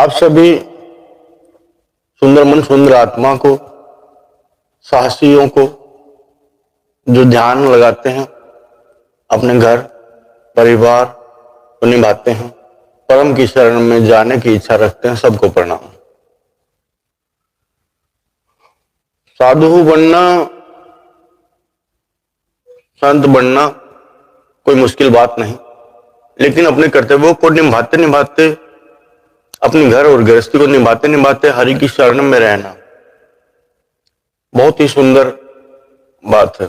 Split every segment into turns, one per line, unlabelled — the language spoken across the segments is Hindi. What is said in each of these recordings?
आप सभी सुंदर मन सुंदर आत्मा को, साहसियों को जो ध्यान लगाते हैं, अपने घर परिवार को निभाते हैं, परम की शरण में जाने की इच्छा रखते हैं, सबको प्रणाम। साधु बनना, संत बनना कोई मुश्किल बात नहीं, लेकिन अपने कर्तव्यों को निभाते निभाते, अपने घर और गृहस्थी को निभाते निभाते हरि की शरण में रहना बहुत ही सुंदर बात है।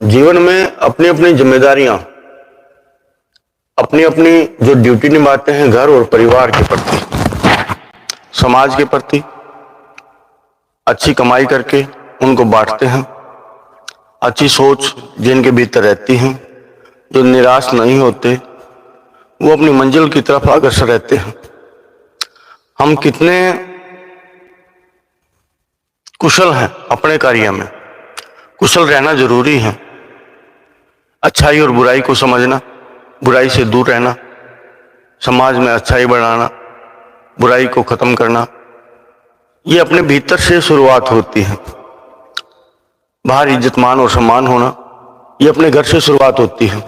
जीवन में अपनी अपनी जिम्मेदारियां, अपनी अपनी जो ड्यूटी निभाते हैं घर और परिवार के प्रति, समाज के प्रति, अच्छी कमाई करके उनको बांटते हैं। अच्छी सोच जिनके भीतर रहती है, जो निराश नहीं होते, वो अपनी मंजिल की तरफ अग्रसर रहते हैं। हम कितने कुशल हैं अपने कार्य में, कुशल रहना जरूरी है। अच्छाई और बुराई को समझना, बुराई से दूर रहना, समाज में अच्छाई बढ़ाना, बुराई को खत्म करना, ये अपने भीतर से शुरुआत होती है। बाहर इज्जतमान और सम्मान होना, ये अपने घर से शुरुआत होती है।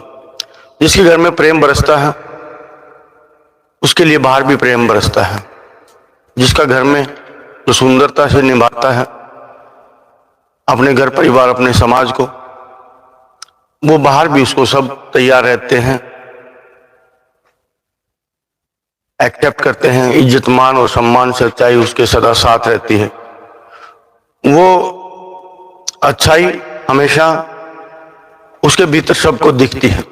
जिसके घर में प्रेम बरसता है उसके लिए बाहर भी प्रेम बरसता है। जिसका घर में जो सुंदरता से निभाता है अपने घर परिवार अपने समाज को, वो बाहर भी उसको सब तैयार रहते हैं, एक्सेप्ट करते हैं। इज्जतमान और सम्मान से अच्छाई उसके सदा साथ रहती है। वो अच्छाई हमेशा उसके भीतर सबको दिखती है,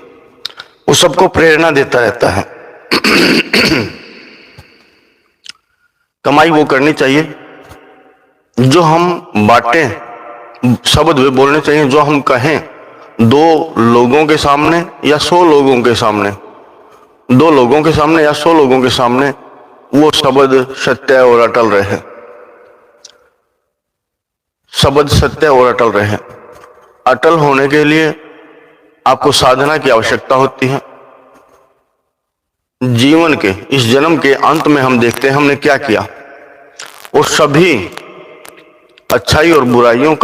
वो सबको प्रेरणा देता रहता है। कमाई वो करनी चाहिए जो हम बांटें, शब्द वे बोलने चाहिए जो हम कहें 2 लोगों के सामने या 100 लोगों के सामने, 2 लोगों के सामने या 100 लोगों के सामने वो शब्द सत्य और अटल रहे, शब्द सत्य और अटल रहे। अटल होने के लिए आपको साधना की आवश्यकता होती है। जीवन के इस जन्म के अंत में हम देखते हैं हमने क्या किया, और सभी अच्छाई और बुराइयों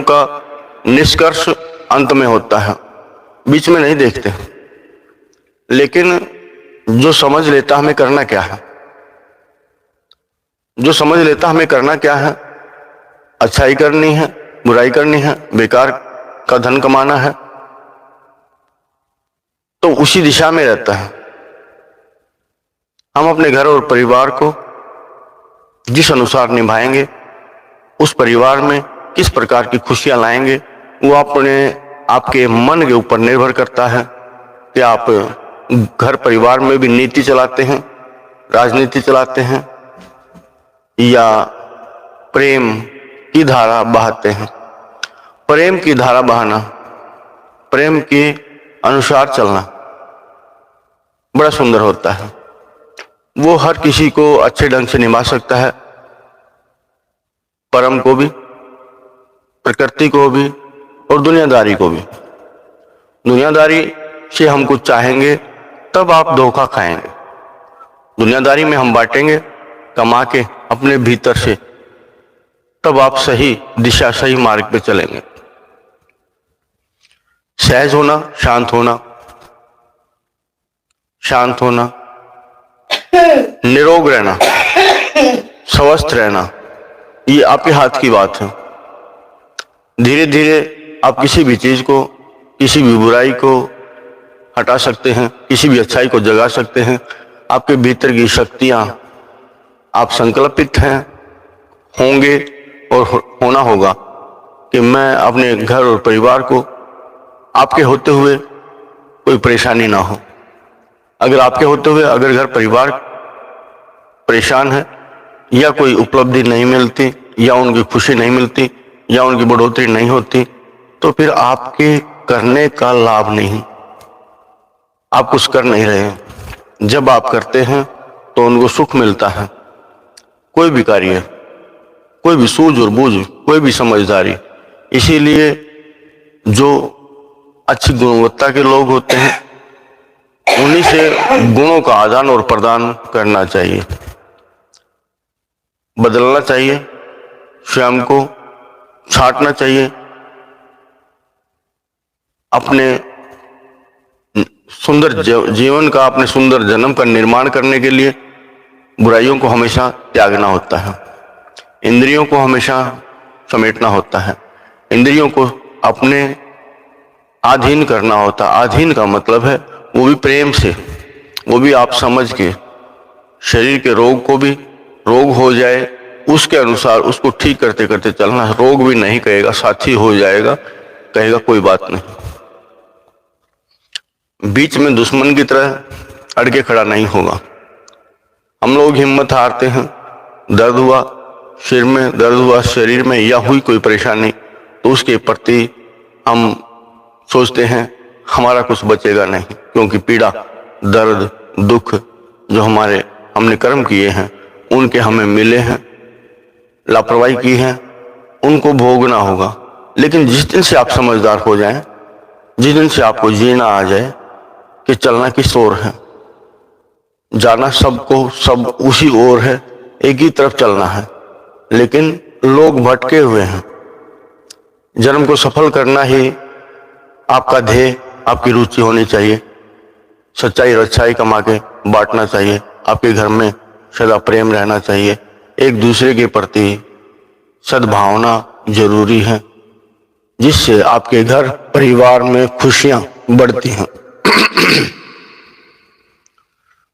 का निष्कर्ष अंत में होता है, बीच में नहीं देखते। लेकिन जो समझ लेता हमें करना क्या है, जो समझ लेता हमें करना क्या है, अच्छाई करनी है, बुराई करनी है, बेकार का धन कमाना है, तो उसी दिशा में रहता है। हम अपने घर और परिवार को जिस अनुसार निभाएंगे, उस परिवार में किस प्रकार की खुशियां लाएंगे, वो आपके मन के ऊपर निर्भर करता है कि आप घर परिवार में भी नीति चलाते हैं, राजनीति चलाते हैं, या प्रेम की धारा बहाते हैं। प्रेम की धारा बहाना, प्रेम के अनुसार चलना बड़ा सुंदर होता है। वो हर किसी को अच्छे ढंग से निभा सकता है, परम को भी, प्रकृति को भी और दुनियादारी को भी। दुनियादारी से हम कुछ चाहेंगे तब आप धोखा खाएंगे। दुनियादारी में हम बांटेंगे कमा के अपने भीतर से, तब आप सही दिशा सही मार्ग पे चलेंगे। सहज होना, शांत होना, शांत होना, निरोग रहना, स्वस्थ रहना, ये आपके हाथ की बात है। धीरे धीरे आप किसी भी चीज को, किसी भी बुराई को हटा सकते हैं, किसी भी अच्छाई को जगा सकते हैं। आपके भीतर की शक्तियां, आप संकल्पित हैं, होंगे और होना होगा कि मैं अपने घर और परिवार को आपके होते हुए कोई परेशानी ना हो। अगर आपके होते हुए अगर घर परिवार परेशान है, या कोई उपलब्धि नहीं मिलती, या उनकी खुशी नहीं मिलती, या उनकी बढ़ोतरी नहीं होती, तो फिर आपके करने का लाभ नहीं, आप कुछ कर नहीं रहे हैं। जब आप करते हैं तो उनको सुख मिलता है। कोई भी कार्य, कोई भी सूझ और बूझ, कोई भी समझदारी। इसीलिए जो अच्छी गुणवत्ता के लोग होते हैं, उन्हीं से गुणों का आदान और प्रदान करना चाहिए, बदलना चाहिए, स्वयं को छांटना चाहिए। अपने सुंदर जीवन का, अपने सुंदर जन्म का निर्माण करने के लिए बुराइयों को हमेशा त्यागना होता है, इंद्रियों को हमेशा समेटना होता है, इंद्रियों को अपने अधीन करना होता है। अधीन का मतलब है वो भी प्रेम से, वो भी आप समझ के, शरीर के रोग को भी, रोग हो जाए उसके अनुसार उसको ठीक करते करते चलना। रोग भी नहीं कहेगा, साथी हो जाएगा, कहेगा कोई बात नहीं। बीच में दुश्मन की तरह अड़के खड़ा नहीं होगा। हम लोग हिम्मत हारते हैं, दर्द हुआ सिर में, दर्द हुआ शरीर में, या हुई कोई परेशानी, तो उसके प्रति हम सोचते हैं हमारा कुछ बचेगा नहीं, क्योंकि पीड़ा, दर्द, दुख जो हमने कर्म किए हैं उनके हमें मिले हैं, लापरवाही की है, उनको भोगना होगा। लेकिन जिस दिन से आप समझदार हो जाएं, जिस दिन से आपको जीना आ जाए कि चलना किस ओर है, जाना सबको सब उसी ओर है, एक ही तरफ चलना है, लेकिन लोग भटके हुए हैं। जन्म को सफल करना ही आपका ध्येय, आपकी रुचि होनी चाहिए। सच्चाई और अच्छाई कमा के बांटना चाहिए। आपके घर में सदा प्रेम रहना चाहिए। एक दूसरे के प्रति सद्भावना जरूरी है, जिससे आपके घर परिवार में खुशियां बढ़ती हैं।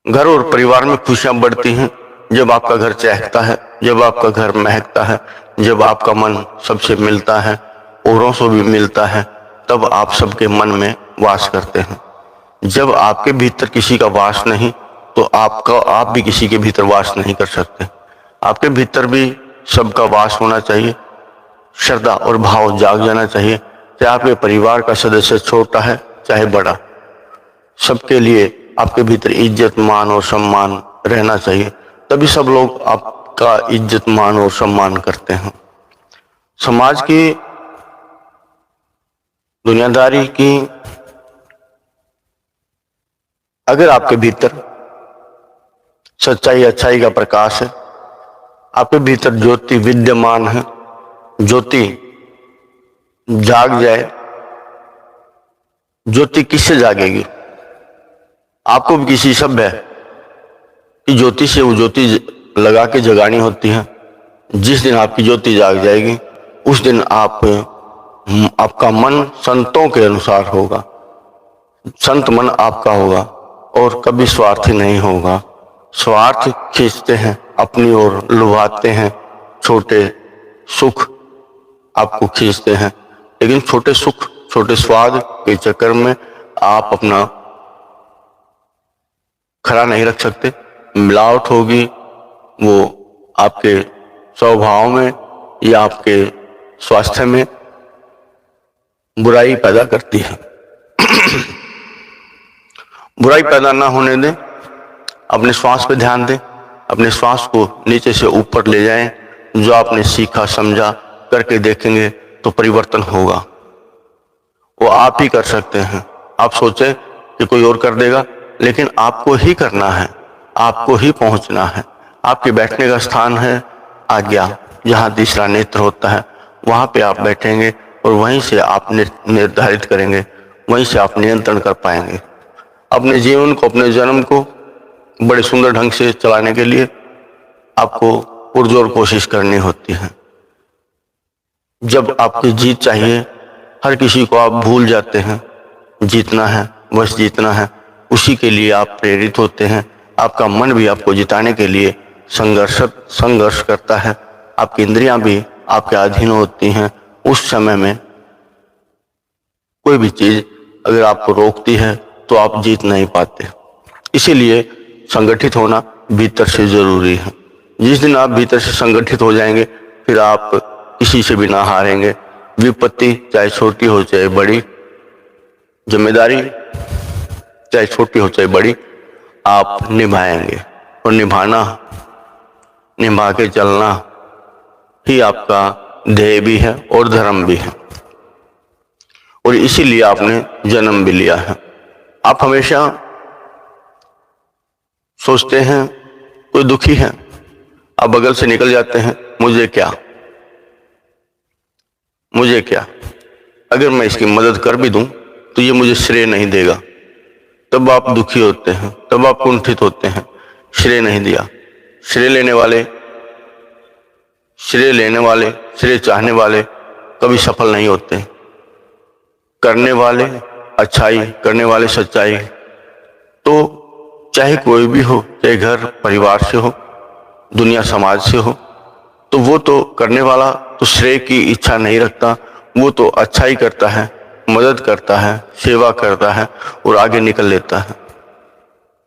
घर और परिवार में खुशियां बढ़ती हैं जब आपका घर चहकता है, जब आपका घर महकता है, जब आपका मन सबसे मिलता है, औरों से भी मिलता है, तब आप सबके मन में वास करते हैं। जब आपके भीतर किसी का वास नहीं, तो आप भी किसी के भीतर वास नहीं कर सकते। आपके भीतर भी सबका वास होना चाहिए, श्रद्धा और भाव जाग जाना चाहिए। चाहे आपके परिवार का सदस्य छोटा है चाहे बड़ा, सबके लिए आपके भीतर इज्जत, मान और सम्मान रहना चाहिए, तभी सब लोग आपका इज्जत, मान और सम्मान करते हैं। समाज की दुनियादारी की, अगर आपके भीतर सच्चाई अच्छाई का प्रकाश है, आपके भीतर ज्योति विद्यमान है, ज्योति जाग जाए। ज्योति किससे जागेगी? आपको भी किसी सभ्य की ज्योति से वो ज्योति लगा के जगानी होती है। जिस दिन आपकी ज्योति जाग जाएगी, उस दिन आपका मन संतों के अनुसार होगा, संत मन आपका होगा और कभी स्वार्थी नहीं होगा। स्वार्थ खींचते हैं, अपनी ओर लुभाते हैं, छोटे सुख आपको खींचते हैं, लेकिन छोटे सुख, छोटे स्वाद के चक्कर में आप अपना खरा नहीं रख सकते। मिलावट होगी, वो आपके स्वभाव में या आपके स्वास्थ्य में बुराई पैदा करती है। बुराई पैदा ना होने दें, अपने श्वास पे ध्यान दें, अपने श्वास को नीचे से ऊपर ले जाएं। जो आपने सीखा समझा करके देखेंगे तो परिवर्तन होगा। वो आप ही कर सकते हैं। आप सोचे कि कोई और कर देगा, लेकिन आपको ही करना है, आपको ही पहुंचना है। आपके बैठने का स्थान है आज्ञा, जहां तीसरा नेत्र होता है, वहां पे आप बैठेंगे और वहीं से आप निर्धारित करेंगे, वहीं से आप नियंत्रण कर पाएंगे। अपने जीवन को, अपने जन्म को बड़े सुंदर ढंग से चलाने के लिए आपको पुरजोर कोशिश करनी होती है। जब आपकी जीत चाहिए, हर किसी को आप भूल जाते हैं। जीतना है, बस जीतना है, उसी के लिए आप प्रेरित होते हैं। आपका मन भी आपको जिताने के लिए संघर्ष करता है। आपकी इंद्रियां भी आपके अधीन होती हैं। उस समय में कोई भी चीज अगर आपको रोकती है तो आप जीत नहीं पाते। इसीलिए संगठित होना भीतर से जरूरी है। जिस दिन आप भीतर से संगठित हो जाएंगे, फिर आप किसी से भी ना हारेंगे। विपत्ति चाहे छोटी हो चाहे बड़ी, जिम्मेदारी चाहे छोटी हो चाहे बड़ी, आप निभाएंगे। और निभा के चलना ही आपका ध्येय भी है और धर्म भी है। और इसीलिए आपने जन्म भी लिया है। आप हमेशा सोचते हैं कोई दुखी है, आप बगल से निकल जाते हैं, मुझे क्या, मुझे क्या, अगर मैं इसकी मदद कर भी दूं तो ये मुझे श्रेय नहीं देगा। तब आप दुखी होते हैं, तब आप कुंठित होते हैं, श्रेय नहीं दिया। श्रेय लेने वाले, श्रेय लेने वाले, श्रेय चाहने वाले कभी सफल नहीं होते। करने वाले अच्छाई, करने वाले सच्चाई, तो चाहे कोई भी हो, चाहे घर परिवार से हो, दुनिया समाज से हो, तो वो तो करने वाला तो श्रेय की इच्छा नहीं रखता, वो तो अच्छाई करता है, मदद करता है, सेवा करता है और आगे निकल लेता है।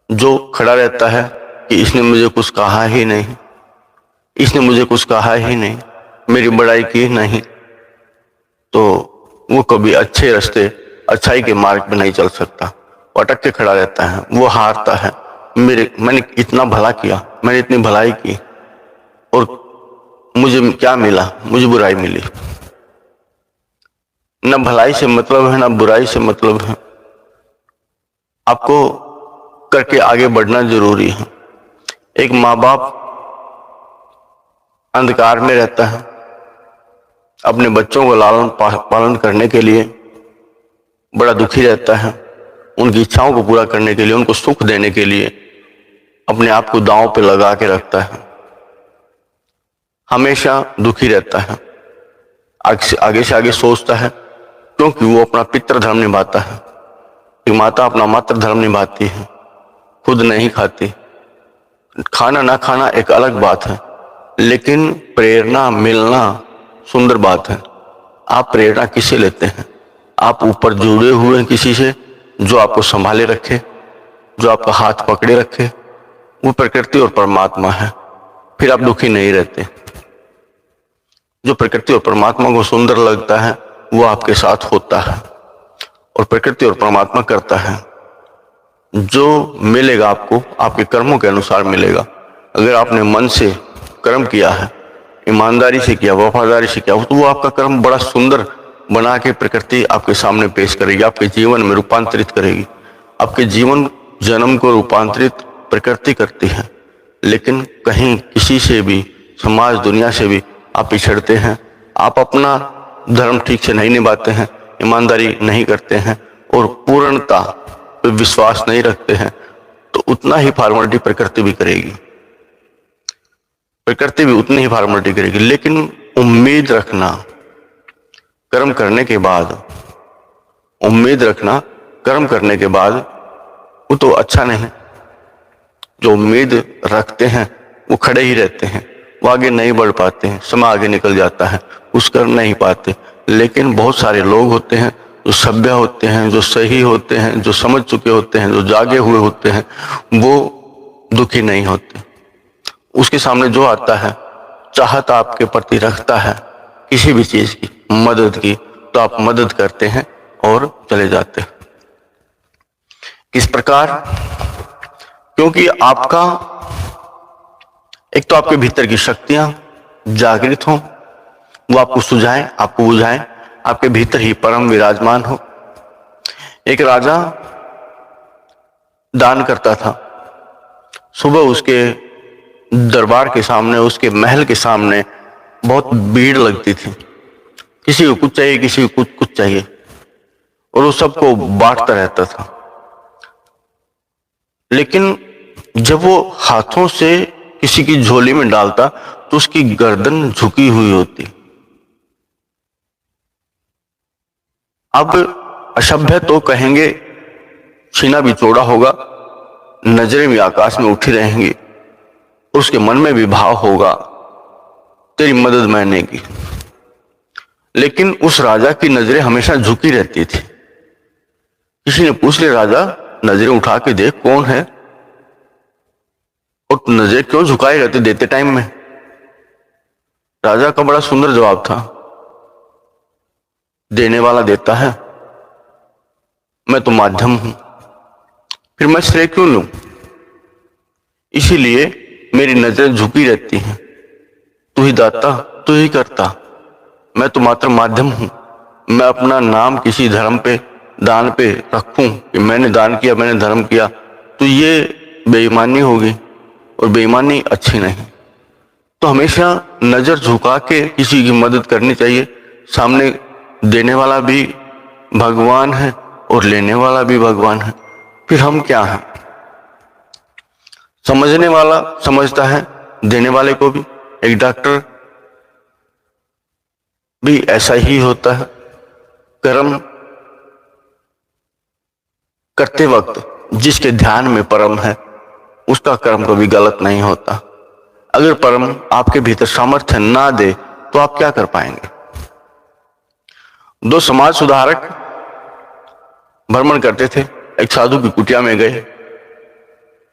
जो खड़ा रहता है कि इसने मुझे कुछ कहा ही नहीं, इसने मुझे कुछ कहा ही नहीं, मेरी बड़ाई की नहीं, तो वो कभी अच्छे रास्ते, अच्छाई के मार्ग पे नहीं चल सकता, वो अटक के खड़ा रहता है, वो हारता है। मैंने इतना भला किया, मैंने इतनी भलाई की और मुझे क्या मिला, मुझे बुराई मिली। न भलाई से मतलब है, न बुराई से मतलब है। आपको करके आगे बढ़ना जरूरी है। एक माँ बाप अंधकार में रहता है, अपने बच्चों को लालन पालन करने के लिए बड़ा दुखी रहता है, उनकी इच्छाओं को पूरा करने के लिए, उनको सुख देने के लिए अपने आप को दांव पे लगा के रखता है, हमेशा दुखी रहता है, आगे से आगे सोचता है, क्योंकि वो अपना पितृ धर्म निभाता है। कि माता अपना मातृ धर्म निभाती है, खुद नहीं खाती। खाना ना खाना एक अलग बात है, लेकिन प्रेरणा मिलना सुंदर बात है। आप प्रेरणा किससे लेते हैं? आप ऊपर जुड़े हुए हैं किसी से जो आपको संभाले रखे, जो आपका हाथ पकड़े रखे, वो प्रकृति और परमात्मा है। फिर आप दुखी नहीं रहते। जो प्रकृति और परमात्मा को सुंदर लगता है वो आपके साथ होता है और प्रकृति और परमात्मा करता है। जो मिलेगा आपको आपके कर्मों के अनुसार मिलेगा। अगर आपने मन से कर्म किया है, ईमानदारी से किया, वफादारी से किया, तो वो आपका कर्म बड़ा सुंदर बना के प्रकृति आपके सामने पेश करेगी, आपके जीवन में रूपांतरित करेगी। आपके जीवन जन्म को रूपांतरित प्रकृति करती है। लेकिन कहीं किसी से भी, समाज दुनिया से भी आप पिछड़ते हैं, आप अपना धर्म ठीक से नहीं निभाते हैं, ईमानदारी नहीं करते हैं और पूर्णता पे विश्वास नहीं रखते हैं, तो उतना ही फॉर्मेलिटी प्रकृति भी करेगी। प्रकृति भी उतनी ही फॉर्मेलिटी करेगी। लेकिन उम्मीद रखना कर्म करने के बाद, उम्मीद रखना कर्म करने के बाद, वो तो अच्छा नहीं। जो उम्मीद रखते हैं वो खड़े ही रहते हैं, वो आगे नहीं बढ़ पाते हैं, समय आगे निकल जाता है, कुछ कर नहीं पाते। लेकिन बहुत सारे लोग होते हैं जो सभ्य होते हैं, जो सही होते हैं, जो समझ चुके होते हैं, जो जागे हुए होते हैं, वो दुखी नहीं होते। उसके सामने जो आता है, चाहत आपके प्रति रखता है किसी भी चीज की, मदद की, तो आप मदद करते हैं और चले जाते हैं। किस प्रकार? क्योंकि आपका एक तो आपके भीतर की शक्तियां जागृत हों, वो आपको सुझाएं, आपको बुझाएं, आपके भीतर ही परम विराजमान हो। एक राजा दान करता था। सुबह उसके दरबार के सामने, उसके महल के सामने बहुत भीड़ लगती थी। किसी को कुछ चाहिए, किसी को कुछ चाहिए, और वो सबको बांटता रहता था। लेकिन जब वो हाथों से किसी की झोली में डालता तो उसकी गर्दन झुकी हुई होती। अब असभ्य तो कहेंगे, सीना भी चौड़ा होगा, नजरें भी आकाश में उठी रहेंगी, और उसके मन में भी भाव होगा तेरी मदद मैंने की। लेकिन उस राजा की नजरें हमेशा झुकी रहती थी। किसी ने पूछ लिया, राजा नजरें उठा के देख कौन है, और नजरें क्यों झुकाए रहते देते टाइम में? राजा का बड़ा सुंदर जवाब था, देने वाला देता है, मैं तो माध्यम हूं, फिर मैं श्रेय क्यों लूं? इसीलिए मेरी नजरें झुकी रहती हैं। तू ही दाता, तू ही करता, मैं तो मात्र माध्यम हूं। मैं अपना नाम किसी धर्म पे, दान पे रखूं कि मैंने दान किया, मैंने धर्म किया, तो ये बेईमानी होगी और बेईमानी अच्छी नहीं। तो हमेशा नजर झुका के किसी की मदद करनी चाहिए। सामने देने वाला भी भगवान है और लेने वाला भी भगवान है, फिर हम क्या हैं? समझने वाला समझता है देने वाले को भी। एक डॉक्टर भी ऐसा ही होता है। कर्म करते वक्त जिसके ध्यान में परम है, उसका कर्म कभी गलत नहीं होता। अगर परम आपके भीतर सामर्थ्य ना दे तो आप क्या कर पाएंगे? दो समाज सुधारक भ्रमण करते थे, एक साधु की कुटिया में गए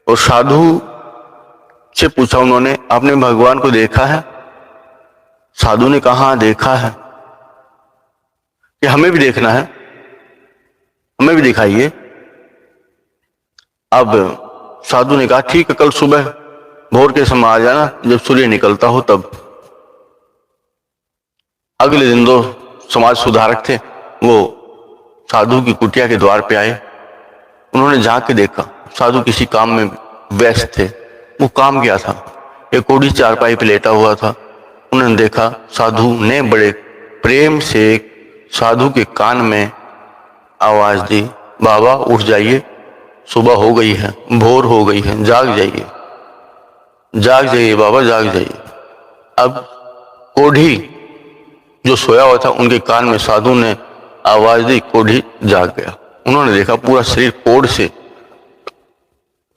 और साधु से पूछा उन्होंने, आपने भगवान को देखा है? साधु ने कहा, हाँ देखा है। कि हमें भी देखना है, हमें भी दिखाइए। अब साधु ने कहा, ठीक है, कल सुबह भोर के समय आ जाना, जब सूर्य निकलता हो तब। अगले दिन दो समाज सुधारक थे, वो साधु की कुटिया के द्वार पे आए। उन्होंने जाके देखा, साधु किसी काम में व्यस्त थे। वो काम क्या था? एक कोढ़ी चारपाई पे लेटा हुआ था। उन्होंने देखा, साधु ने बड़े प्रेम से साधु के कान में आवाज दी, बाबा उठ जाइए, सुबह हो गई है, भोर हो गई है, जाग जाइए, जाग जाइए बाबा, जाग जाइए। अब कोढ़ी जो सोया हुआ था, उनके कान में साधु ने आवाज दी, कोढ़ी जाग गया। उन्होंने देखा पूरा शरीर कोढ़ से,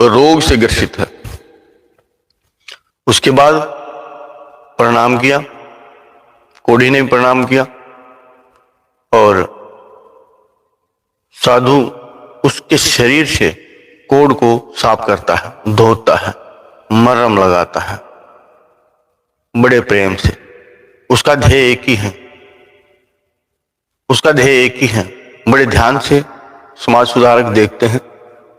रोग से ग्रसित है। उसके बाद प्रणाम किया, कोढ़ी ने प्रणाम किया और साधु उसके शरीर से कोढ़ को साफ करता है, धोता है, मरहम लगाता है बड़े प्रेम से। उसका ध्येय एक ही है, उसका ध्येय एक ही है। बड़े ध्यान से समाज सुधारक देखते हैं।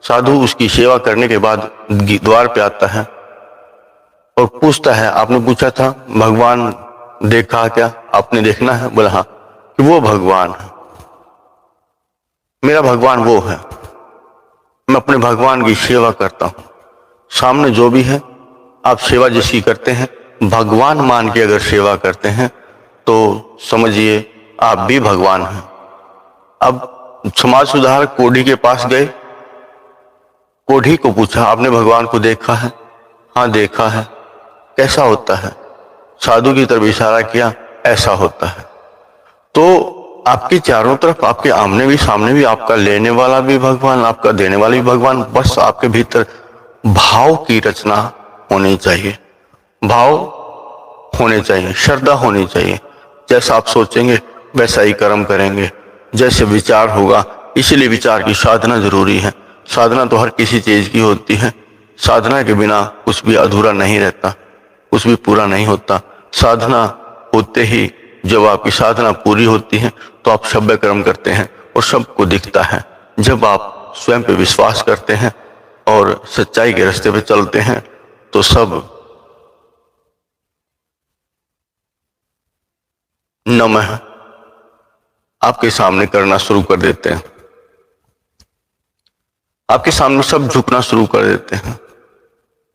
साधु उसकी सेवा करने के बाद द्वार पे आता है और पूछता है, आपने पूछा था भगवान देखा क्या? आपने देखना है? बोला हाँ। कि वो भगवान है, मेरा भगवान वो है। मैं अपने भगवान की सेवा करता हूं। सामने जो भी है, आप सेवा जिसकी करते हैं, भगवान मान के अगर सेवा करते हैं तो समझिए आप भी भगवान हैं। अब समाज सुधारक कोढ़ी के पास गए, कोढ़ी को पूछा, आपने भगवान को देखा है? हाँ देखा है। कैसा होता है? साधु की तरफ इशारा किया, ऐसा होता है। तो आपके चारों तरफ, आपके आमने भी सामने भी, आपका लेने वाला भी भगवान, आपका देने वाला भी भगवान। बस आपके भीतर भाव की रचना होनी चाहिए, भाव होने चाहिए, श्रद्धा होनी चाहिए। जैसा आप सोचेंगे वैसा ही कर्म करेंगे, जैसे विचार होगा। इसलिए विचार की साधना जरूरी है। साधना तो हर किसी चीज की होती है। साधना के बिना कुछ भी अधूरा नहीं रहता, कुछ भी पूरा नहीं होता। साधना होते ही, जब आपकी साधना पूरी होती है तो आप सभ्य कर्म करते हैं और सबको दिखता है। जब आप स्वयं पे विश्वास करते हैं और सच्चाई के रास्ते पे चलते हैं तो सब नमः आपके सामने करना शुरू कर देते हैं, आपके सामने सब झुकना शुरू कर देते हैं।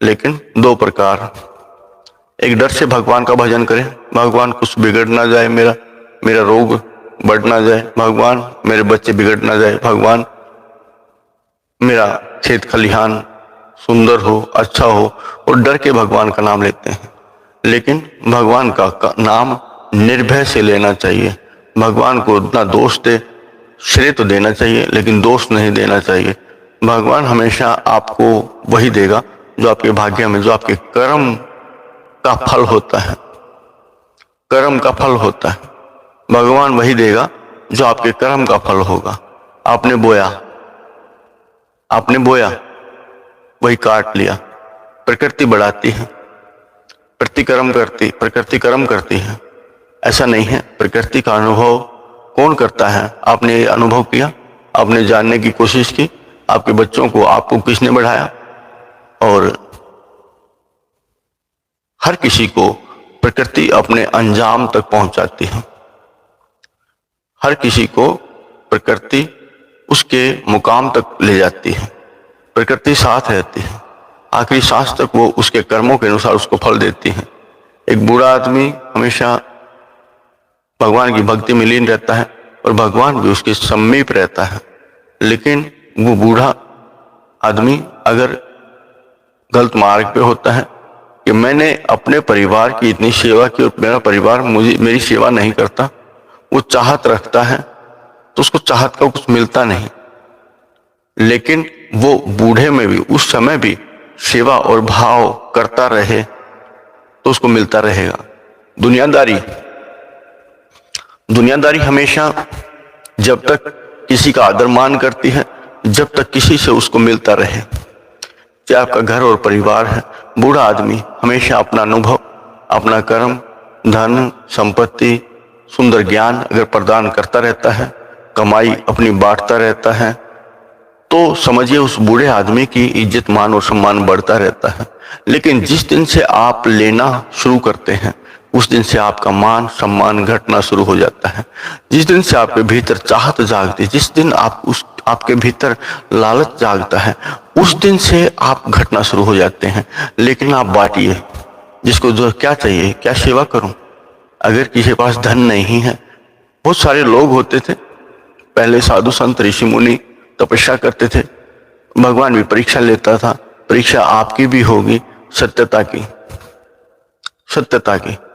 लेकिन दो प्रकार, एक डर से भगवान का भजन करें, भगवान कुछ बिगड़ ना जाए, मेरा रोग बढ़ ना जाए, भगवान मेरे बच्चे बिगड़ ना जाए, भगवान मेरा खेत खलिहान सुंदर हो, अच्छा हो, और डर के भगवान का नाम लेते हैं। लेकिन भगवान का नाम निर्भय से लेना चाहिए। भगवान को उतना दोष दे, श्रेय तो देना चाहिए लेकिन दोष नहीं देना चाहिए। भगवान हमेशा आपको वही देगा जो आपके भाग्य में, जो आपके कर्म का फल होता है, कर्म का फल होता है। भगवान वही देगा जो आपके कर्म का फल होगा। आपने बोया वही काट लिया। प्रकृति बढ़ाती है, प्रकृति कर्म करती है। ऐसा नहीं है। प्रकृति का अनुभव कौन करता है? आपने अनुभव किया, आपने जानने की कोशिश की, आपके बच्चों को आपको किसने बढ़ाया? और हर किसी को प्रकृति अपने अंजाम तक पहुंचाती है। हर किसी को प्रकृति उसके मुकाम तक ले जाती है, प्रकृति साथ रहती है, आखिरी सांस तक वो उसके कर्मों के अनुसार उसको फल देती है। एक बूढ़ा आदमी हमेशा भगवान की भक्ति में लीन रहता है और भगवान भी उसके समीप रहता है, लेकिन वो बूढ़ा आदमी अगर गलत मार्ग पे होता है कि मैंने अपने परिवार की इतनी सेवा की और मेरा परिवार मेरी सेवा नहीं करता, वो चाहत रखता है तो उसको चाहत का कुछ मिलता नहीं, लेकिन वो बूढ़े में भी उस समय भी सेवा और भाव करता रहे तो उसको मिलता रहेगा। दुनियादारी दुनियादारी हमेशा जब तक किसी का आदर मान करती है, जब तक किसी से उसको मिलता रहे, चाहे आपका घर और परिवार है। बूढ़ा आदमी हमेशा अपना अनुभव, अपना कर्म, धन, संपत्ति, सुंदर ज्ञान अगर प्रदान करता रहता है, कमाई अपनी बांटता रहता है, तो समझिए उस बूढ़े आदमी की इज्जत मान और सम्मान बढ़ता रहता है। लेकिन जिस दिन से आप लेना शुरू करते हैं, उस दिन से आपका मान सम्मान घटना शुरू हो जाता है। जिस दिन से आपके भीतर चाहत जागती है, जिस दिन आपके भीतर लालच जागता है, उस दिन से आप घटना शुरू हो जाते हैं। लेकिन आप बांटिए, जिसको जो क्या चाहिए, क्या सेवा करूं। अगर किसी के पास धन नहीं है, बहुत सारे लोग होते थे पहले, साधु संत ऋषि मुनि तपस्या करते थे, भगवान भी परीक्षा लेता था। परीक्षा आपकी भी होगी, सत्यता की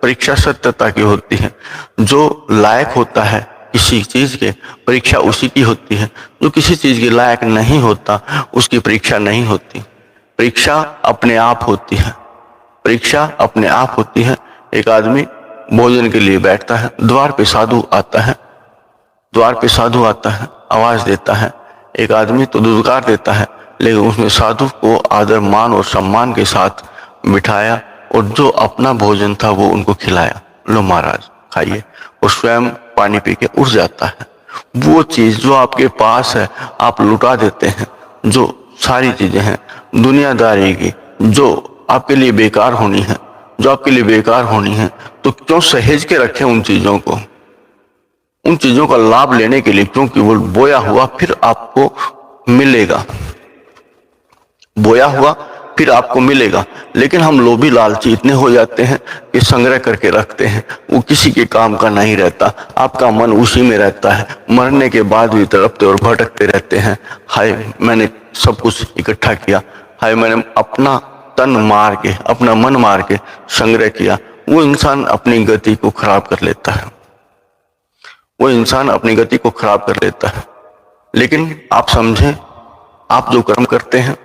परीक्षा सत्यता की होती है। जो लायक होता है किसी चीज के, परीक्षा उसी की होती है। जो किसी चीज के लायक नहीं होता, उसकी परीक्षा नहीं होती। परीक्षा अपने आप होती है, परीक्षा अपने आप होती है। एक आदमी भोजन के लिए बैठता है, द्वार पे साधु आता है, आवाज देता है। एक आदमी तो दुदकार देता है, लेकिन उसने साधु को आदर मान और सम्मान के साथ बिठाया और जो अपना भोजन था वो उनको खिलाया। लो महाराज खाइए, और स्वयं पानी पी के उठ जाता है। वो चीज जो आपके पास है आप लुटा देते हैं। जो सारी चीजें हैं दुनियादारी की, जो आपके लिए बेकार होनी है, तो क्यों सहेज के रखें उन चीजों को, उन चीजों का लाभ लेने के लिए, क्योंकि वो बोया हुआ फिर आपको मिलेगा। लेकिन हम लोभी लालची इतने हो जाते हैं कि संग्रह करके रखते हैं, वो किसी के काम का नहीं रहता। आपका मन उसी में रहता है, मरने के बाद भी तड़पते और भटकते रहते हैं। हाय मैंने सब कुछ इकट्ठा किया, हाय मैंने अपना तन मार के, अपना मन मार के संग्रह किया। वो इंसान अपनी गति को खराब कर लेता है। लेकिन आप समझें, आप जो कर्म करते हैं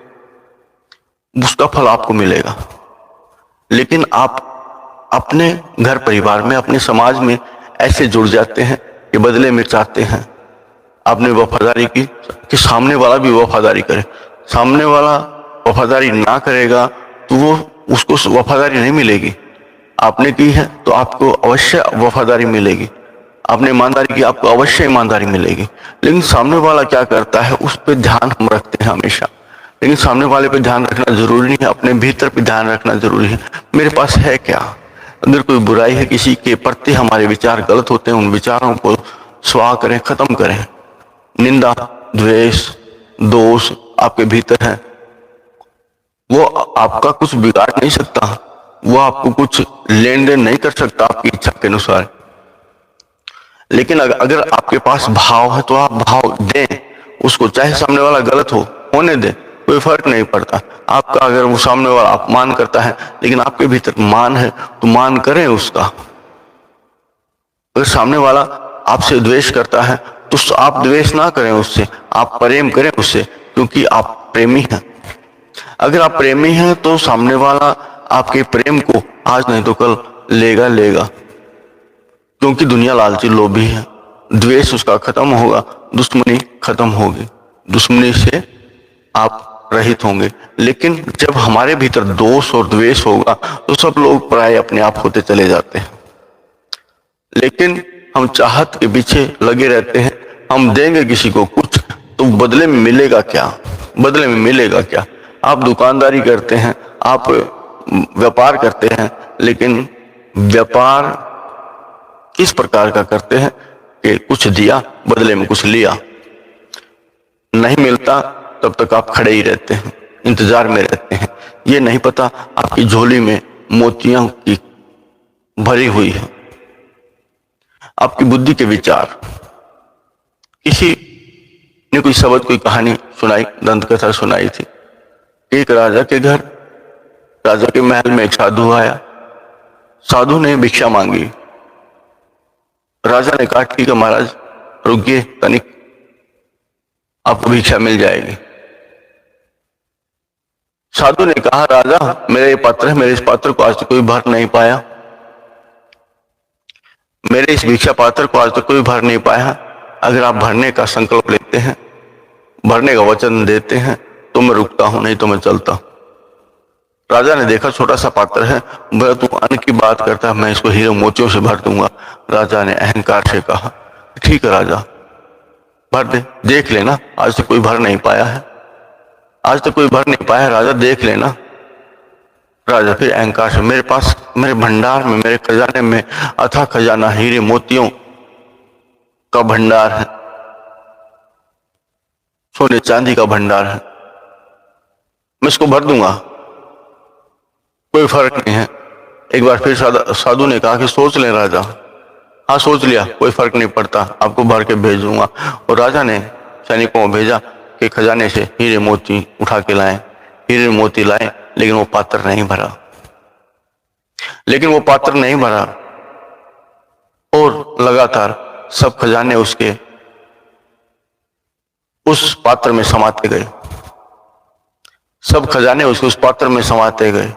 उसका फल आपको मिलेगा, लेकिन आप अपने घर परिवार में, अपने समाज में ऐसे जुड़ जाते हैं कि बदले में चाहते हैं आपने वफादारी की कि सामने वाला भी वफादारी करे। सामने वाला वफादारी ना करेगा तो वो उसको वफादारी नहीं मिलेगी। आपने की है तो आपको अवश्य वफादारी मिलेगी, आपने ईमानदारी की आपको अवश्य ईमानदारी मिलेगी। लेकिन सामने वाला क्या करता है उस पर ध्यान हम रखते हैं हमेशा। लेकिन सामने वाले पे ध्यान रखना जरूरी नहीं है, अपने भीतर पे ध्यान रखना जरूरी है। मेरे पास है क्या? अगर कोई बुराई है, किसी के प्रति हमारे विचार गलत होते हैं, उन विचारों को स्वाह करें, खत्म करें। निंदा, द्वेष, दोष आपके भीतर है, वो आपका कुछ बिगाड़ नहीं सकता, वो आपको कुछ लेन देन नहीं कर सकता आपकी इच्छा के अनुसार। लेकिन अगर आपके पास भाव है तो आप भाव दें उसको, चाहे सामने वाला गलत होने दें, कोई फर्क नहीं पड़ता। आपका अगर वो सामने वाला अपमान करता है लेकिन आपके भीतर मान है तो मान करें उसका। अगर सामने वाला आपसे द्वेष करता है तो आप द्वेष ना करें उससे, आप प्रेम करें उससे, क्योंकि आप प्रेमी हैं। अगर आप प्रेमी हैं तो सामने वाला आपके प्रेम को आज नहीं तो कल लेगा, क्योंकि दुनिया लालची लोभी है। द्वेष उसका खत्म होगा, दुश्मनी खत्म होगी, दुश्मनी से आप रहित होंगे। लेकिन जब हमारे भीतर दोष और द्वेष होगा तो सब लोग प्राय अपने आप होते चले जाते हैं। लेकिन हम चाहत के पीछे लगे रहते हैं, हम देंगे किसी को कुछ तो बदले में मिलेगा क्या? आप दुकानदारी करते हैं, आप व्यापार करते हैं, लेकिन व्यापार किस प्रकार का करते हैं कि कुछ दिया बदले में कुछ लिया। नहीं मिलता तब तक आप खड़े ही रहते हैं, इंतजार में रहते हैं। ये नहीं पता आपकी झोली में मोतियों की भरी हुई है। आपकी बुद्धि के विचार, किसी ने कोई शब्द, कोई कहानी सुनाई, दंत कथा सुनाई थी। एक राजा के घर, राजा के महल में एक साधु आया। साधु ने भिक्षा मांगी। राजा ने कहा ठीक है महाराज, रुकिए तनिक, आपको भिक्षा मिल जाएगी। साधु ने कहा राजा, मेरा ये पात्र है, मेरे इस पात्र को आज तक कोई भर नहीं पाया, मेरे इस भिक्षा पात्र को आज तक कोई भर नहीं पाया। अगर आप भरने का संकल्प लेते हैं, भरने का वचन देते हैं तो मैं रुकता हूं, नहीं तो मैं चलता हूं। राजा ने देखा छोटा सा पात्र है, बोला तू अन्न की बात करता है, मैं इसको हीरे मोतियों से भर दूंगा। राजा ने अहंकार से कहा ठीक है राजा, भर दे, देख लेना, आज तक कोई भर नहीं पाया है, आज तक कोई भर नहीं पाया है, राजा देख लेना। राजा फिर अहंकार से, मेरे पास, मेरे भंडार में, मेरे खजाने में अथाह खजाना हीरे मोतियों का भंडार है, सोने चांदी का भंडार है, मैं इसको भर दूंगा, कोई फर्क नहीं है। एक बार फिर साधु ने कहा कि सोच ले राजा। हाँ सोच लिया, कोई फर्क नहीं पड़ता, आपको भर के भेज दूंगा। और राजा ने सैनिकों को भेजा कि खजाने से हीरे मोती उठा के लाए। हीरे मोती लाए, लेकिन वो पात्र नहीं भरा, लेकिन वो पात्र नहीं भरा। और लगातार सब खजाने उसके उस पात्र में समाते गए, सब खजाने उसके उस पात्र में समाते गए,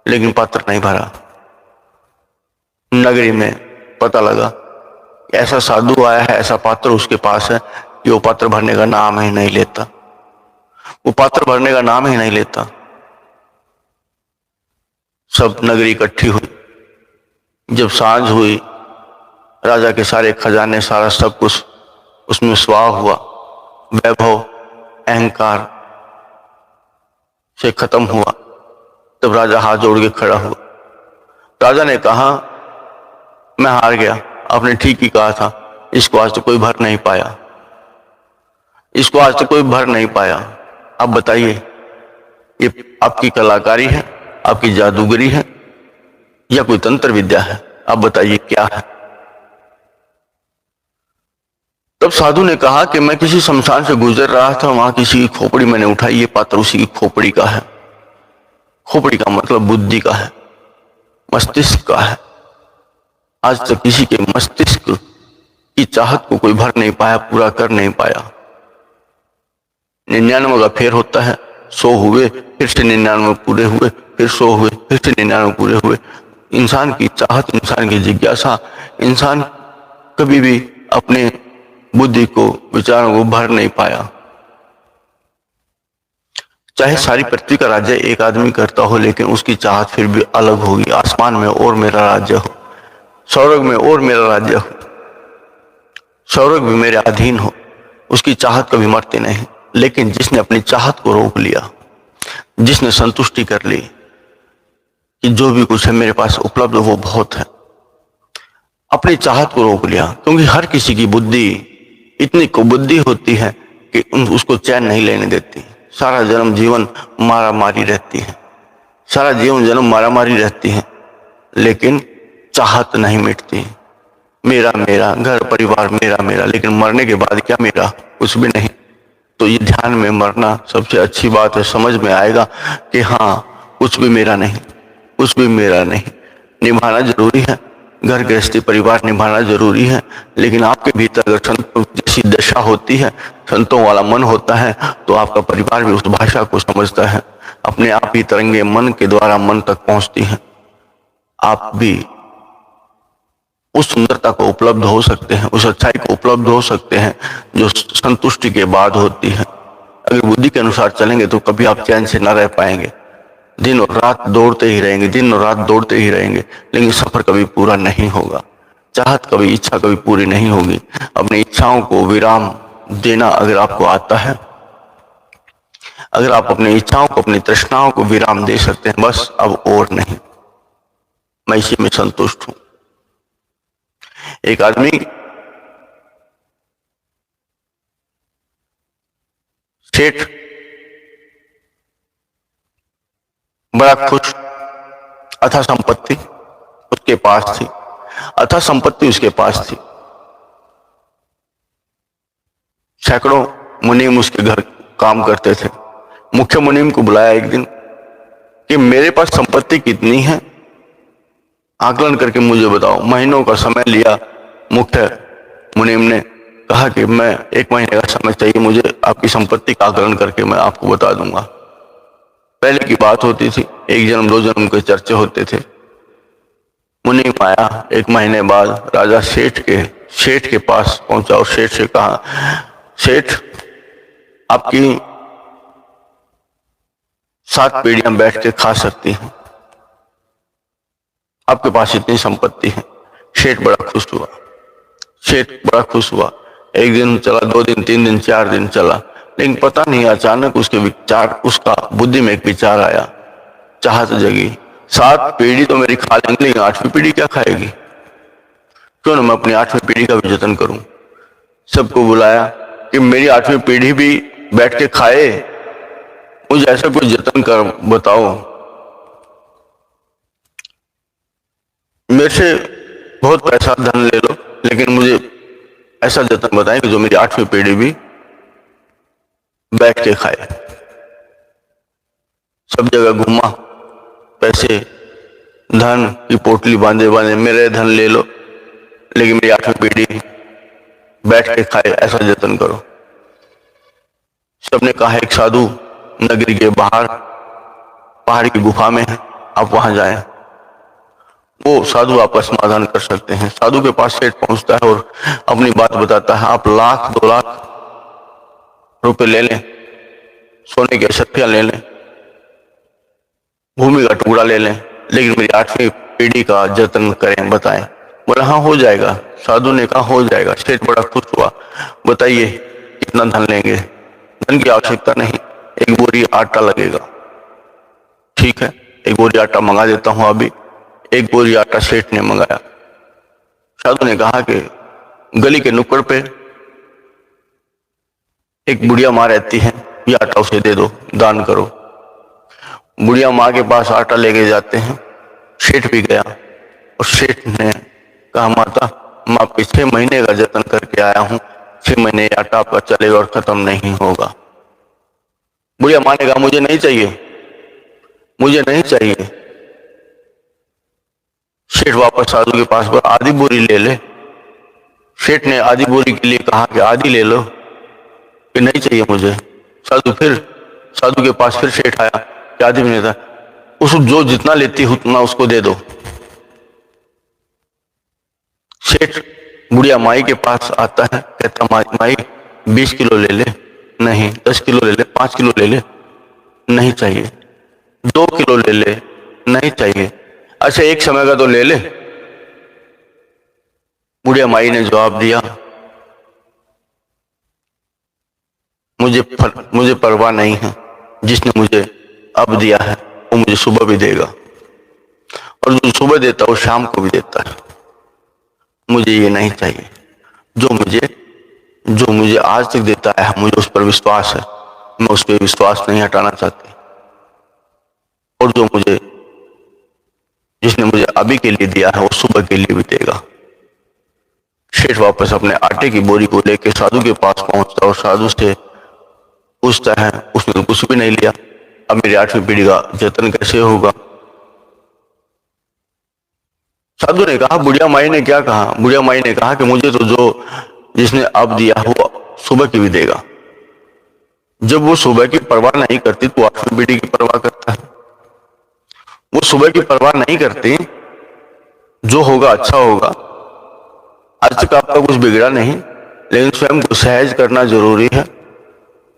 लेकिन पात्र नहीं भरा। नगरी में पता लगा ऐसा साधु आया है, ऐसा पात्र उसके पास है कि वो पात्र भरने का नाम ही नहीं लेता, वो पात्र भरने का नाम ही नहीं लेता। सब नगरी इकट्ठी हुई। जब सांझ हुई, राजा के सारे खजाने, सारा सब कुछ उसमें स्वाह हुआ, वैभव अहंकार से खत्म हुआ। तब राजा हाथ जोड़ के खड़ा हुआ। राजा ने कहा मैं हार गया, आपने ठीक ही कहा था, इसको आज तक कोई भर नहीं पाया, इसको आज तक कोई भर नहीं पाया। अब बताइए ये आपकी कलाकारी है, आपकी जादूगरी है, या कोई तंत्र विद्या है? आप बताइए क्या है? तब साधु ने कहा कि मैं किसी शमशान से गुजर रहा था, वहां किसी की खोपड़ी मैंने उठाई, ये पात्र उसी की खोपड़ी का है। खोपड़ी का मतलब बुद्धि का है, मस्तिष्क का है। आज तक किसी के मस्तिष्क की चाहत को कोई भर नहीं पाया, पूरा कर नहीं पाया। 99 का फेर होता है, 100 हुए, फिर से 99 पूरे हुए, फिर 100 हुए, फिर से 99 पूरे हुए। इंसान की चाहत, इंसान की जिज्ञासा, इंसान कभी भी अपने बुद्धि को, विचारों को भर नहीं पाया। चाहे सारी पृथ्वी का राज्य एक आदमी करता हो, लेकिन उसकी चाहत फिर भी अलग होगी। आसमान में और मेरा राज्य हो, स्वर्ग में और मेरा राज्य हो, स्वर्ग भी मेरे अधीन हो, उसकी चाहत कभी मरती नहीं। लेकिन जिसने अपनी चाहत को रोक लिया, जिसने संतुष्टि कर ली कि जो भी कुछ है मेरे पास उपलब्ध वो बहुत है, अपनी चाहत को रोक लिया। क्योंकि हर किसी की बुद्धि इतनी कुबुद्धि होती है कि उसको चैन नहीं लेने देती। सारा जन्म जीवन मारा मारी रहती है, सारा जीवन जन्म मारा मारी रहती है, लेकिन चाहत नहीं मिटती। मेरा मेरा, घर परिवार मेरा मेरा, लेकिन मरने के बाद क्या मेरा? कुछ भी नहीं। तो ये ध्यान में मरना सबसे अच्छी बात है। समझ में आएगा कि हाँ कुछ भी मेरा नहीं, कुछ भी मेरा नहीं। निभाना जरूरी है, घर गृहस्थी परिवार निभाना जरूरी है, लेकिन आपके भीतर अगर संतों जैसी दशा होती है, संतों वाला मन होता है, तो आपका परिवार भी उस भाषा को समझता है। अपने आप ही तरंगे मन के द्वारा मन तक पहुंचती हैं। आप भी उस सुंदरता को उपलब्ध हो सकते हैं, उस अच्छाई को उपलब्ध हो सकते हैं जो संतुष्टि के बाद होती है। अगर बुद्धि के अनुसार चलेंगे तो कभी आप चैन से न रह पाएंगे। दिन और रात दौड़ते ही रहेंगे, दिन और रात दौड़ते ही रहेंगे, लेकिन सफर कभी पूरा नहीं होगा। चाहत कभी, इच्छा कभी पूरी नहीं होगी। अपनी इच्छाओं को विराम देना अगर आपको आता है, अगर आप अपनी इच्छाओं को, अपनी तृष्णाओं को विराम दे सकते हैं, बस अब और नहीं, मैं इसी में संतुष्ट हूं। एक आदमी सेठ बड़ा खुश, अथा संपत्ति उसके पास थी, अथा संपत्ति उसके पास थी। सैकड़ों मुनीम उसके घर काम करते थे। मुख्य मुनीम को बुलाया एक दिन कि मेरे पास संपत्ति कितनी है, आकलन करके मुझे बताओ। महीनों का समय लिया। मुख्य मुनीम ने कहा कि मैं 1 महीने का समय चाहिए मुझे, आपकी संपत्ति का आकलन करके मैं आपको बता दूंगा। पहले की बात होती थी, 1 जन्म 2 जन्म के चर्चे होते थे। मुनीम आया 1 महीने बाद, राजा सेठ के पास पहुंचा और सेठ से कहा, सेठ आपकी 7 पीढ़ियां बैठ के खा सकती हैं, आपके पास इतनी संपत्ति है। सेठ बड़ा खुश हुआ, सेठ बड़ा खुश हुआ। 1 दिन चला, 2 दिन, 3 दिन, 4 दिन चला, लेकिन पता नहीं अचानक उसका बुद्धि में एक विचार आया, चाहत जगी, 7 पीढ़ी तो मेरी खा लेंगे, लेकिन 8वीं पीढ़ी क्या खाएगी? क्यों ना मैं अपनी 8वीं पीढ़ी का भी जतन करूं। सबको बुलाया कि मेरी 8वीं पीढ़ी भी बैठ के खाए, मुझे ऐसा कुछ जतन कर बताओ। मेरे से बहुत पैसा धन ले लो, लेकिन मुझे ऐसा जतन बताएं कि जो मेरी 8वीं पीढ़ी भी बैठ के खाए। सब जगह घूमा, पैसे धन की पोटली बांधे बांधे, मेरे धन ले लो, लेकिन मेरी 8वीं पीढ़ी बैठ के खाए, ऐसा जतन करो। सबने कहा एक साधु नगरी के बाहर पहाड़ की गुफा में है, आप वहां जाएं, वो साधु आपका समाधान कर सकते हैं। साधु के पास सेठ पहुंचता है और अपनी बात बताता है, आप 1 लाख 2 लाख रुपए ले लें, सोने की अशर्फियां ले लें, भूमि का टुकड़ा ले लें, लेकिन मेरी 8वीं पीढ़ी का जतन करें, बताएं। बोला हाँ हो जाएगा। साधु ने कहा हो जाएगा। सेठ बड़ा खुश हुआ, बताइए कितना धन लेंगे? धन की आवश्यकता नहीं, 1 बोरी आटा लगेगा। ठीक है, 1 बोरी आटा मंगा देता हूं अभी। 1 बोरी आटा सेठ ने मंगाया। साधु ने कहा कि गली के नुक्कड़ पे एक बुढ़िया माँ रहती है, ये आटा उसे दे दो, दान करो। बुढ़िया माँ के पास आटा लेके जाते हैं। सेठ भी गया और सेठ ने कहा, माता मैं आपके 6 महीने का जतन करके आया हूं, 6 महीने आटा आपका चलेगा और खत्म नहीं होगा। बुढ़िया माँ ने कहा मुझे नहीं चाहिए, मुझे नहीं चाहिए। सेठ वापस साधु के पास पर आधी बोरी ले ले। सेठ ने आधी बोरी के लिए कहा कि आधी ले लो, कि नहीं चाहिए मुझे। साधु के पास फिर सेठ आया कि आधी भी नहीं था, उस जो जितना लेती है उतना उसको दे दो। सेठ बुढ़िया माई के पास आता है, कहता माई 20 किलो ले ले, नहीं। 10 किलो ले ले, 5 किलो ले ले, नहीं चाहिए। 2 किलो ले ले, नहीं चाहिए। अच्छा 1 समय का तो ले ले। बुढ़िया माई ने जवाब दिया, मुझे परवाह नहीं है, जिसने मुझे अब दिया है वो मुझे सुबह भी देगा, और जो सुबह देता है वो शाम को भी देता है। मुझे ये नहीं चाहिए। जो मुझे आज तक देता है, मुझे उस पर विश्वास है, मैं उस पर विश्वास नहीं हटाना चाहती। और जिसने मुझे अभी के लिए दिया है वो सुबह के लिए भी देगा। सेठ वापस अपने आटे की बोरी को लेकर साधु के पास पहुंचता और साधु से पूछता है, उसने तो कुछ भी नहीं लिया, अब मेरी 8वीं पीढ़ी का जतन कैसे होगा? साधु ने कहा, बुढ़िया माई ने क्या कहा? बुढ़िया माई ने कहा कि मुझे तो जिसने अब दिया वो सुबह की भी देगा। जब वो सुबह की परवाह नहीं करती तो 8वीं पीढ़ी की परवाह करता है। वो सुबह की परवाह नहीं करती, जो होगा अच्छा होगा। आज तक आपका कुछ बिगड़ा नहीं, लेकिन स्वयं को सहज करना जरूरी है।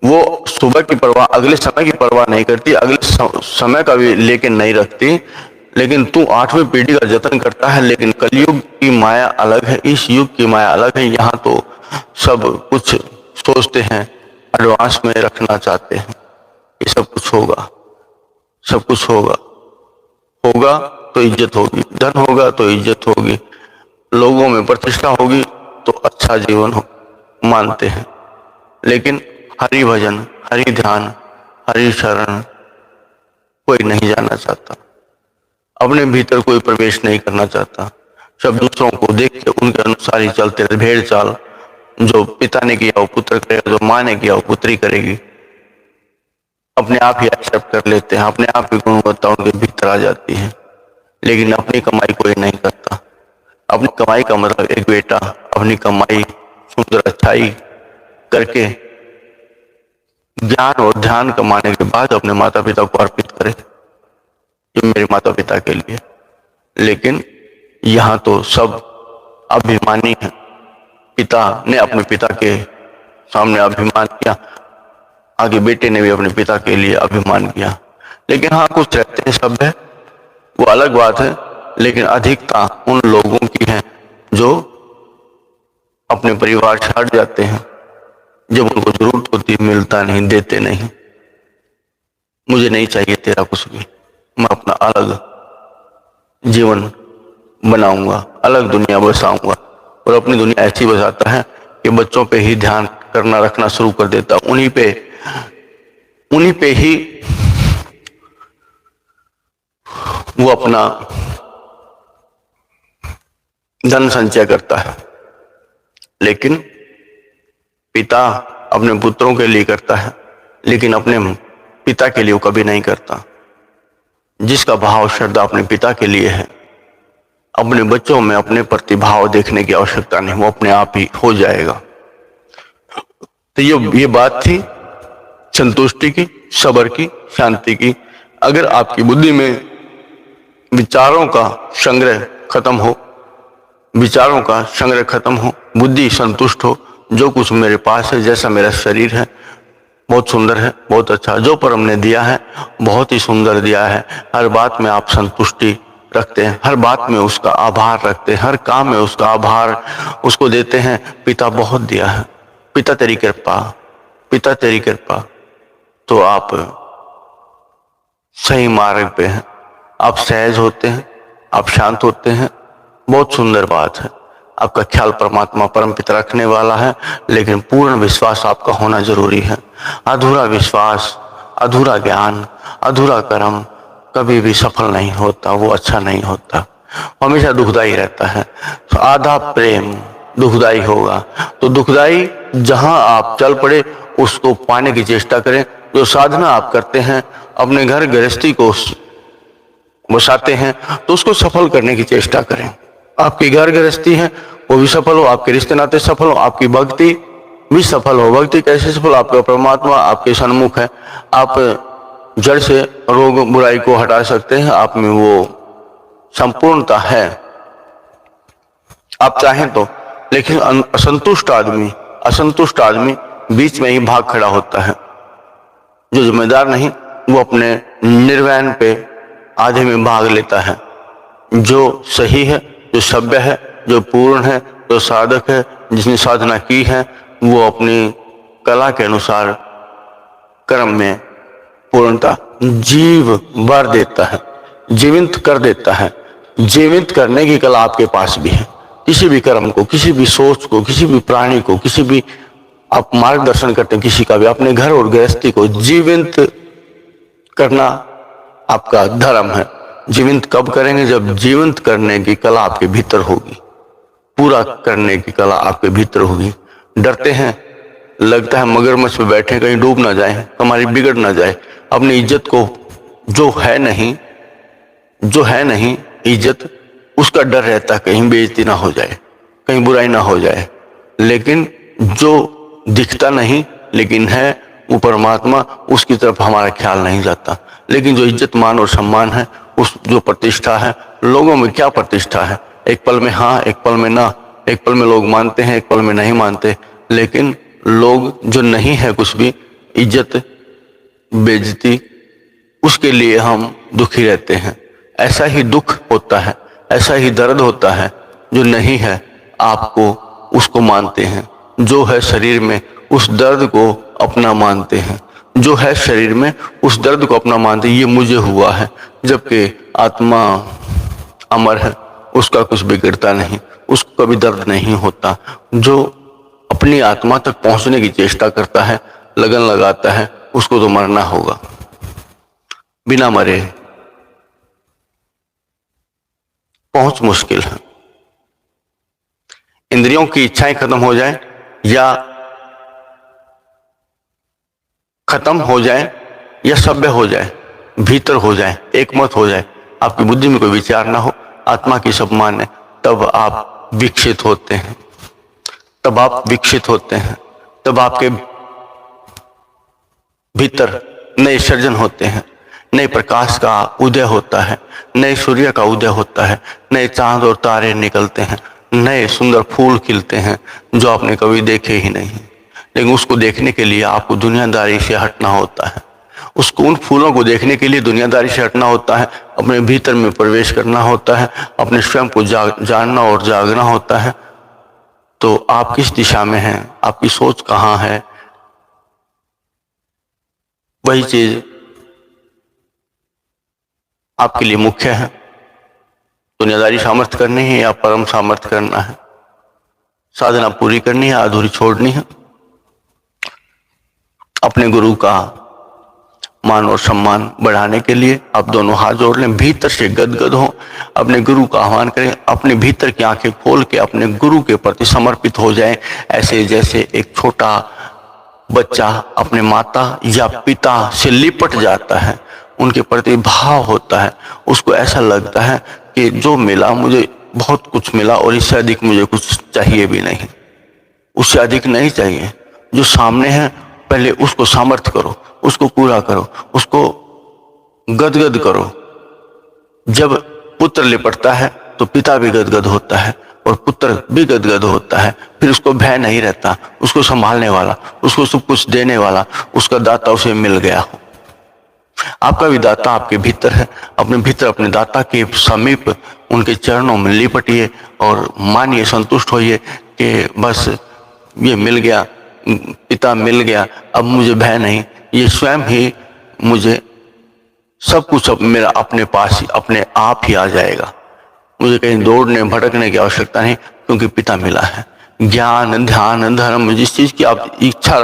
वो सुबह की परवाह, अगले समय की परवाह नहीं करती, अगले समय का भी लेकिन नहीं रखती, लेकिन तू 8वीं पीढ़ी का जतन करता है। लेकिन कलयुग की माया अलग है, इस युग की माया अलग है। यहाँ तो सब कुछ सोचते हैं, एडवांस में रखना चाहते हैं कि सब कुछ होगा, सब कुछ होगा। होगा तो इज्जत होगी, धन होगा तो इज्जत होगी, लोगों में प्रतिष्ठा होगी तो अच्छा जीवन हो मानते हैं। लेकिन हरि भजन, हरि ध्यान, हरि शरण कोई नहीं जाना चाहता। अपने भीतर कोई प्रवेश नहीं करना चाहता। सब दूसरों को देख के उनके अनुसार ही चलते रहे। भेड़ चाल, जो पिता ने किया वो पुत्र करेगा, जो माँ ने किया वो पुत्री करेगी। अपने आप ही एक्सेप्ट कर लेते हैं, अपने आप ही गुणवत्ता उनके भीतर आ जाती है। लेकिन अपनी कमाई कोई नहीं करता। अपनी कमाई का मतलब एक बेटा अपनी कमाई सुंदर अच्छाई करके ज्ञान और ध्यान कमाने के बाद अपने माता पिता को अर्पित करे, ये मेरे माता पिता के लिए। लेकिन यहाँ तो सब अभिमानी है। पिता ने अपने पिता के सामने अभिमान किया, आगे बेटे ने भी अपने पिता के लिए अभिमान किया। लेकिन हाँ, कुछ रहते हैं सब है, वो अलग बात है। लेकिन अधिकता उन लोगों की है जो अपने परिवार से हट जाते हैं। जब उनको जरूरत होती है मिलता नहीं, देते नहीं। मुझे नहीं चाहिए तेरा कुछ भी, मैं अपना अलग जीवन बनाऊंगा, अलग दुनिया बसाऊंगा। और अपनी दुनिया ऐसी बसाता है कि बच्चों पे ही ध्यान करना रखना शुरू कर देता, उन्हीं पे ही वो अपना धन संचय करता है। लेकिन पिता अपने पुत्रों के लिए करता है, लेकिन अपने पिता के लिए वो कभी नहीं करता। जिसका भाव श्रद्धा अपने पिता के लिए है, अपने बच्चों में अपने प्रति भाव देखने की आवश्यकता नहीं, वो अपने आप ही हो जाएगा। तो ये बात थी संतुष्टि की, सब्र की, शांति की। अगर आपकी बुद्धि में विचारों का संग्रह खत्म हो, विचारों का संग्रह खत्म हो, बुद्धि संतुष्ट हो, जो कुछ मेरे पास है, जैसा मेरा शरीर है बहुत सुंदर है, बहुत अच्छा, जो परम ने दिया है बहुत ही सुंदर दिया है, हर बात में आप संतुष्टि रखते हैं, हर बात में उसका आभार रखते हैं, हर काम में उसका आभार उसको देते हैं। पिता बहुत दिया है, पिता तेरी कृपा, पिता तेरी कृपा। तो आप सही मार्ग पे हैं, आप सहज होते हैं, आप शांत होते हैं। बहुत सुंदर बात है। आपका ख्याल परमात्मा परम पिता रखने वाला है, लेकिन पूर्ण विश्वास आपका होना जरूरी है। अधूरा विश्वास, अधूरा ज्ञान, अधूरा कर्म कभी भी सफल नहीं होता, वो अच्छा नहीं होता, हमेशा दुखदाई रहता है। तो आधा प्रेम दुखदाई होगा, तो दुखदाई जहां आप चल पड़े उसको पाने की चेष्टा करें। जो साधना आप करते हैं, अपने घर गृहस्थी को बसाते हैं, तो उसको सफल करने की चेष्टा करें। आपकी घर गृहस्थी है वो भी सफल हो, आपके रिश्ते नाते सफल हो, आपकी भक्ति भी सफल हो। भक्ति कैसे सफल? आपका परमात्मा आपके सन्मुख है, आप जड़ से रोग बुराई को हटा सकते हैं, आप में वो संपूर्णता है आप चाहें तो। लेकिन असंतुष्ट आदमी बीच में ही भाग खड़ा होता है। जो जिम्मेदार नहीं वो अपने निर्वैन पे आधे में भाग लेता है। जो सही है, जो सभ्य है, जो पूर्ण है, जो साधक है, जिसने साधना की है, वो अपनी कला के अनुसार कर्म में पूर्णता जीव भर देता है, जीवित कर देता है। जीवित करने की कला आपके पास भी है। किसी भी कर्म को, किसी भी सोच को, किसी भी प्राणी को, किसी भी आप मार्गदर्शन करते हैं किसी का भी, अपने घर और गृहस्थी को जीवित करना आपका धर्म है। जीवित कब करेंगे? जब जीवित करने की कला आपके भीतर होगी, पूरा करने की कला आपके भीतर होगी। डरते हैं, लगता है मगरमच्छ पे बैठे कहीं डूब ना जाए, हमारी बिगड़ ना जाए। अपनी इज्जत को जो है नहीं इज्जत, उसका डर रहता है कहीं बेइज्जती ना हो जाए, कहीं बुराई ना हो जाए। लेकिन जो दिखता नहीं लेकिन है वो परमात्मा, उसकी तरफ हमारा ख्याल नहीं जाता। लेकिन जो इज्जत मान और सम्मान है, उस जो प्रतिष्ठा है, लोगों में क्या प्रतिष्ठा है, एक पल में हाँ, एक पल में ना, एक पल में लोग मानते हैं, एक पल में नहीं मानते। लेकिन लोग जो नहीं है कुछ भी, इज्जत बेइज्जती, उसके लिए हम दुखी रहते हैं। ऐसा ही दुख होता है, ऐसा ही दर्द होता है। जो नहीं है आपको उसको मानते हैं, जो है शरीर में उस दर्द को अपना मानते हैं, जो है शरीर में उस दर्द को अपना मानते हैं। ये मुझे हुआ है, जबकि आत्मा अमर है, उसका कुछ बिगड़ता नहीं, उसको कभी दर्द नहीं होता। जो अपनी आत्मा तक पहुंचने की चेष्टा करता है, लगन लगाता है, उसको तो मरना होगा। बिना मरे पहुंच मुश्किल है। इंद्रियों की इच्छाएं खत्म हो जाए या खत्म हो जाए या सभ्य हो जाए, भीतर हो जाए, एकमत हो जाए, आपकी बुद्धि में कोई विचार ना हो, आत्मा की सब माने, तब आप विकसित होते हैं, तब आप विकसित होते हैं, तब आपके भीतर नए सृजन होते हैं, नए प्रकाश का उदय होता है, नए सूर्य का उदय होता है, नए चांद और तारे निकलते हैं, नए सुंदर फूल खिलते हैं जो आपने कभी देखे ही नहीं। लेकिन उसको देखने के लिए आपको दुनियादारी से हटना होता है, उसको उन फूलों को देखने के लिए दुनियादारी से हटना होता है, अपने भीतर में प्रवेश करना होता है, अपने स्वयं को जानना और जागना होता है। तो आप किस दिशा में हैं, आपकी सोच कहाँ है, वही चीज आपके लिए मुख्य है। दुनियादारी सामर्थ्य करनी है या परम सामर्थ्य करना है, साधना पूरी करनी है, अधूरी छोड़नी है। अपने गुरु का मान और सम्मान बढ़ाने के लिए आप दोनों हाथ जोड़ लें, भीतर से गदगद हो, अपने गुरु का आह्वान करें, अपने भीतर की आंखें खोल के अपने गुरु के प्रति समर्पित हो जाएं, ऐसे जैसे एक छोटा बच्चा अपने माता या पिता से लिपट जाता है, उनके प्रति भाव होता है, उसको ऐसा लगता है कि जो मिला मुझे बहुत कुछ मिला और इससे अधिक मुझे कुछ चाहिए भी नहीं, उससे अधिक नहीं चाहिए। जो सामने है पहले उसको सामर्थ्य करो, उसको पूरा करो, उसको गदगद करो। जब पुत्र लिपटता है तो पिता भी गदगद होता है और पुत्र भी गदगद होता है, फिर उसको भय नहीं रहता, उसको संभालने वाला, उसको सब कुछ देने वाला, उसका दाता उसे मिल गया हो। आपका भी दाता आपके भीतर है, अपने भीतर अपने दाता के समीप उनके चरणों में लिपटिए और मानिए, संतुष्ट होइए कि बस ये मिल गया, पिता मिल गया, अब मुझे भय नहीं, ये स्वयं ही मुझे सब कुछ अब मेरा अपने पास ही अपने आप ही आ जाएगा, मुझे कहीं दौड़ने भटकने की आवश्यकता नहीं, क्योंकि पिता मिला है। ज्ञान, ध्यान, धर्म, जिस चीज की आप इच्छा